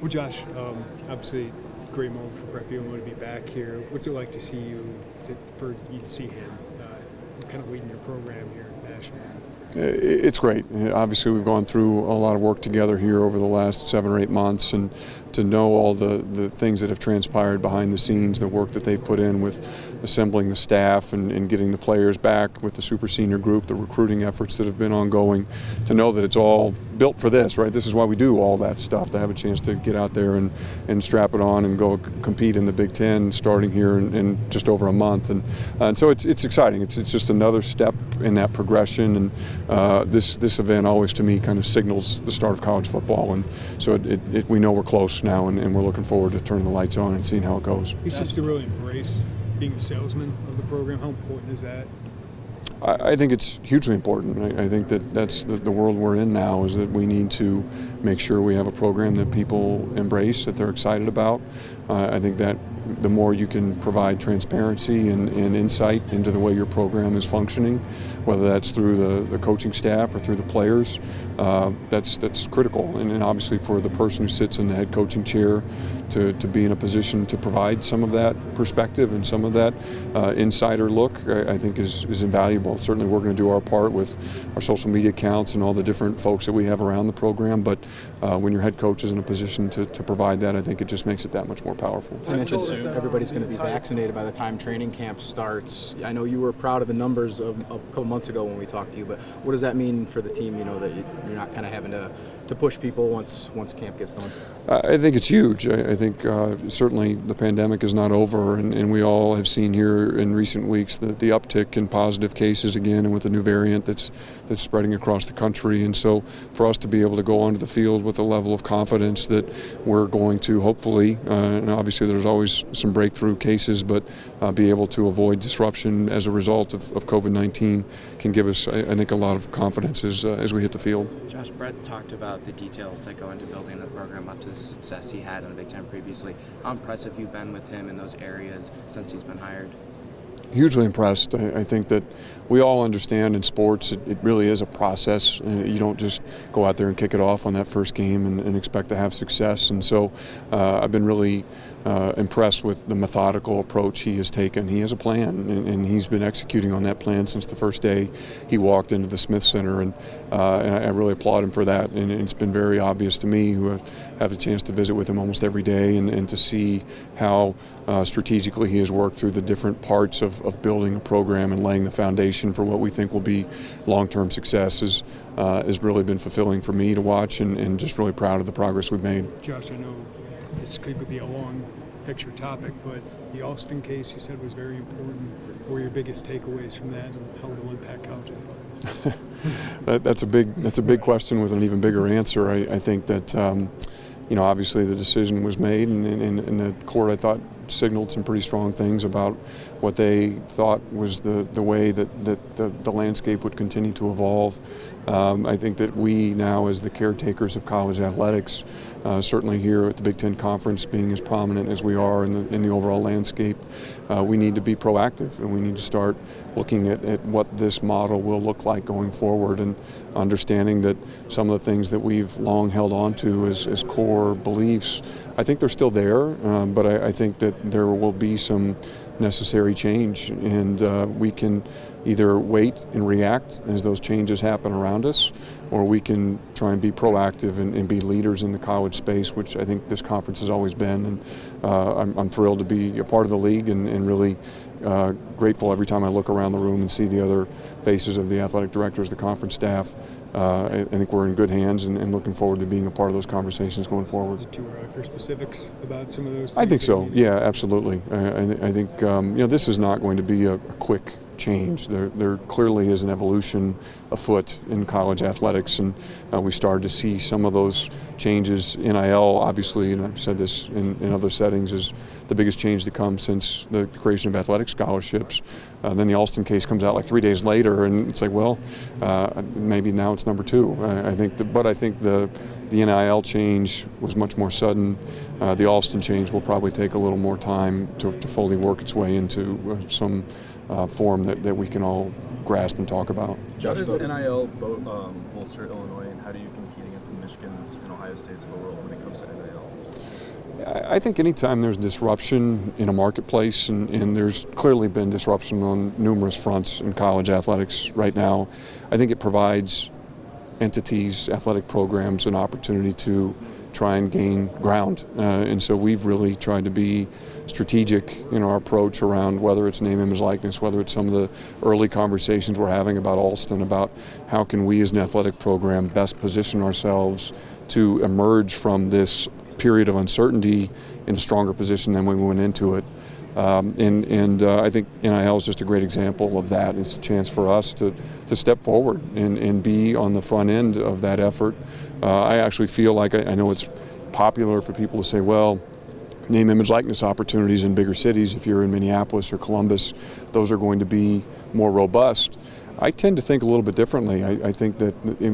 Well, Josh, obviously, great moment for Bret Bielema to be back here. What's it like to see him kind of leading your program here in Nashville? It's great. Obviously, we've gone through a lot of work together here over the last 7 or 8 months, and to know all the things that have transpired behind the scenes, the work that they've put in with assembling the staff and getting the players back with the super senior group, the recruiting efforts that have been ongoing, to know that it's all built for this, right? This is why we do all that stuff, to have a chance to get out there and strap it on and go compete in the Big Ten starting here in just over a month. And so it's exciting. It's just another step in that progression, and this event always to me kind of signals the start of college football, and so we know we're close now, and we're looking forward to turning the lights on and seeing how it goes. He seems to really embrace being a salesman of the program. How important is that? I think it's hugely important. I think that's the world we're in now, is that we need to make sure we have a program that people embrace, that they're excited about. I think that the more you can provide transparency and insight into the way your program is functioning, whether that's through the coaching staff or through the players, that's critical. And obviously for the person who sits in the head coaching chair to be in a position to provide some of that perspective and some of that insider look, I think is invaluable. Certainly we're going to do our part with our social media accounts and all the different folks that we have around the program, but when your head coach is in a position to provide that, I think it just makes it that much more powerful. You mentioned everybody's going to be vaccinated by the time training camp starts. I know you were proud of the numbers of a couple months ago when we talked to you, but what does that mean for the team, that you're not kind of having to push people once camp gets going? I think it's huge. I think certainly the pandemic is not over, and we all have seen here in recent weeks the uptick in positive cases again, and with the new variant that's spreading across the country. And so for us to be able to go onto the field with a level of confidence that we're going to hopefully, and obviously there's always some breakthrough cases, but be able to avoid disruption as a result of COVID-19 can give us, I think, a lot of confidence as we hit the field. Josh, Bret talked about the details that go into building the program up to the success he had in the Big Ten previously. How impressed have you been with him in those areas since he's been hired? Hugely impressed. I think that we all understand in sports it really is a process. You don't just go out there and kick it off on that first game and expect to have success. And so I've been really impressed with the methodical approach he has taken. He has a plan, and he's been executing on that plan since the first day he walked into the Smith Center, and I really applaud him for that. And it's been very obvious to me, who have had the chance to visit with him almost every day, and to see how strategically he has worked through the different parts of building a program and laying the foundation for what we think will be long-term success has really been fulfilling for me to watch, and just really proud of the progress we've made. Josh, I know this could be a long picture topic, but the Alston case you said was very important. What were your biggest takeaways from that, and how will it impact college athletics? That's a big question with an even bigger answer. I think that obviously the decision was made, and the court, I thought, signaled some pretty strong things about what they thought was the way that the landscape would continue to evolve. I think that we now, as the caretakers of college athletics, certainly here at the Big Ten Conference, being as prominent as we are in the overall landscape, we need to be proactive, and we need to start looking at what this model will look like going forward, and understanding that some of the things that we've long held on to as core beliefs, I think they're still there, but I think that there will be some necessary change, and we can either wait and react as those changes happen around us, or we can try and be proactive and be leaders in the college space, which I think this conference has always been. And I'm thrilled to be a part of the league, and really grateful every time I look around the room and see the other faces of the athletic directors, the conference staff. I think we're in good hands, and looking forward to being a part of those conversations going forward. Is it too early for specifics about some of those things? I think so. Yeah, absolutely. I think this is not going to be a quick change. There clearly is an evolution afoot in college athletics, and we started to see some of those changes. NIL, obviously, and I've said this in other settings, is the biggest change to come since the creation of athletic scholarships. Then the Alston case comes out like 3 days later, and it's like, well, maybe now it's number two. I think the the NIL change was much more sudden. The Alston change will probably take a little more time to fully work its way into some form that we can all grasp and talk about. How does NIL bolster Illinois, and how do you compete against the Michigans and Ohio States of the world when it comes to NIL? I think anytime there's disruption in a marketplace, and there's clearly been disruption on numerous fronts in college athletics right now, I think it provides entities, athletic programs, an opportunity to try and gain ground. And so we've really tried to be strategic in our approach around whether it's name, image, likeness, whether it's some of the early conversations we're having about Alston, about how can we as an athletic program best position ourselves to emerge from this period of uncertainty in a stronger position than when we went into it. I think NIL is just a great example of that. It's a chance for us to step forward and be on the front end of that effort. I actually feel like I know it's popular for people to say, well, name, image, likeness opportunities in bigger cities, if you're in Minneapolis or Columbus, those are going to be more robust. I tend to think a little bit differently. I think that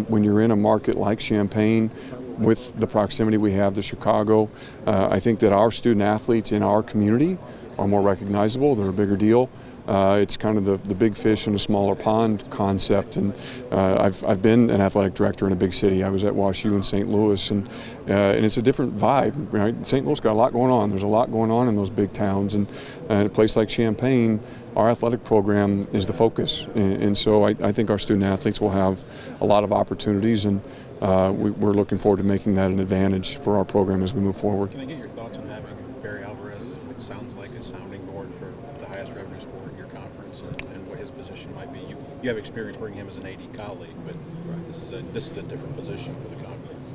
when you're in a market like Champaign, with the proximity we have to Chicago, I think that our student athletes in our community are more recognizable. They're a bigger deal. It's kind of the big fish in a smaller pond concept. And I've been an athletic director in a big city. I was at WashU in St. Louis, and it's a different vibe. Right? St. Louis got a lot going on. There's a lot going on in those big towns, and in a place like Champaign, our athletic program is the focus. And so I think our student athletes will have a lot of opportunities, and we're looking forward to making that an advantage for our program as we move forward. Can I get your thoughts on having Barry Alvarez, what sounds like a sounding board for the highest revenue sport in your conference, and what his position might be? You have experience working him as an AD colleague, but this is a different position for the conference.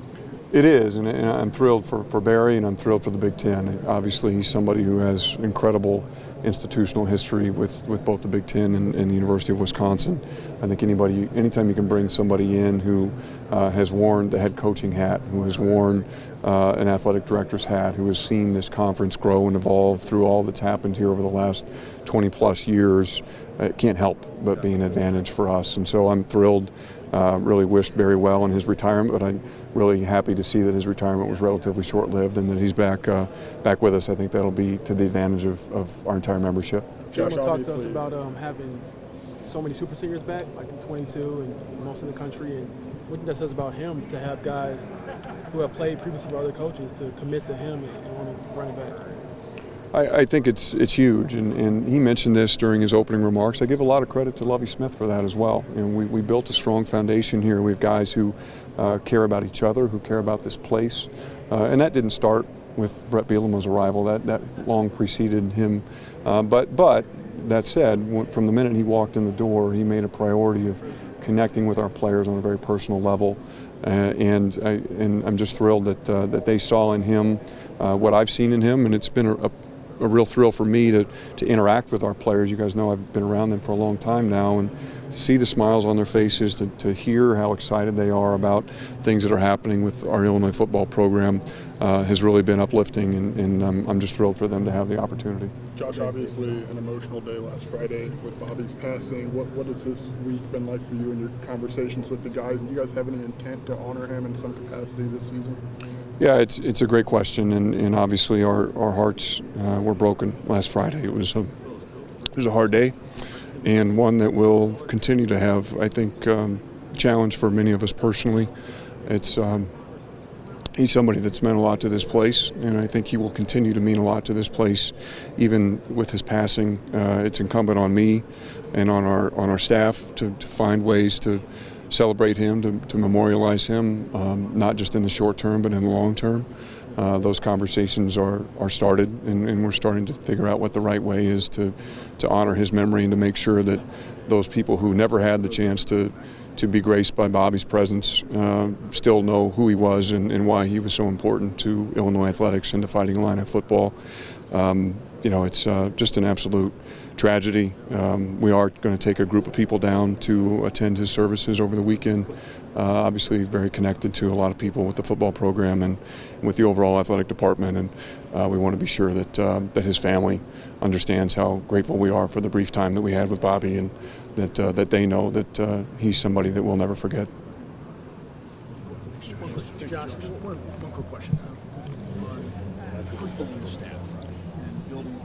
It is, and I'm thrilled for Barry, and I'm thrilled for the Big Ten. Obviously, he's somebody who has incredible institutional history with both the Big Ten and the University of Wisconsin. I think anytime you can bring somebody in who has worn the head coaching hat, who has worn an athletic director's hat, who has seen this conference grow and evolve through all that's happened here over the last 20 plus years, it can't help but be an advantage for us. And so I'm thrilled. Really wished Barry well in his retirement, but I'm really happy to see that his retirement was relatively short-lived and that he's back with us. I think that'll be to the advantage of our entire membership. Josh, talk to us about having so many super seniors back, like the 22 and most in the country, and what that says about him to have guys who have played previously for other coaches to commit to him and want to run it back. I think it's huge, and he mentioned this during his opening remarks. I give a lot of credit to Lovie Smith for that as well. We built a strong foundation here. We have guys who care about each other, who care about this place, and that didn't start with Bret Bielema's arrival. That long preceded him. But that said, from the minute he walked in the door, he made a priority of connecting with our players on a very personal level, and I'm just thrilled that they saw in him what I've seen in him, and it's been a real thrill for me to interact with our players. You guys know I've been around them for a long time now, and to see the smiles on their faces, to hear how excited they are about things that are happening with our Illinois football program has really been uplifting, and I'm just thrilled for them to have the opportunity. Josh, obviously an emotional day last Friday with Bobby's passing. What has this week been like for you in your conversations with the guys? Do you guys have any intent to honor him in some capacity this season? Yeah, it's a great question, and obviously our hearts were broken last Friday. It was a hard day, and one that will continue to have, I think, challenge for many of us personally. He's somebody that's meant a lot to this place, and I think he will continue to mean a lot to this place, even with his passing. It's incumbent on me and on our staff to find ways to celebrate him, to memorialize him, not just in the short term but in the long term. Those conversations are started, and we're starting to figure out what the right way is to honor his memory and to make sure that those people who never had the chance to be graced by Bobby's presence still know who he was and why he was so important to Illinois athletics and to Fighting Illini football. It's just an absolute tragedy. We are going to take a group of people down to attend his services over the weekend. Obviously very connected to a lot of people with the football program and with the overall athletic department, and we want to be sure that his family understands how grateful we are for the brief time that we had with Bobby, and that they know that he's somebody that we'll never forget. Josh, one quick question on recruiting the staff and building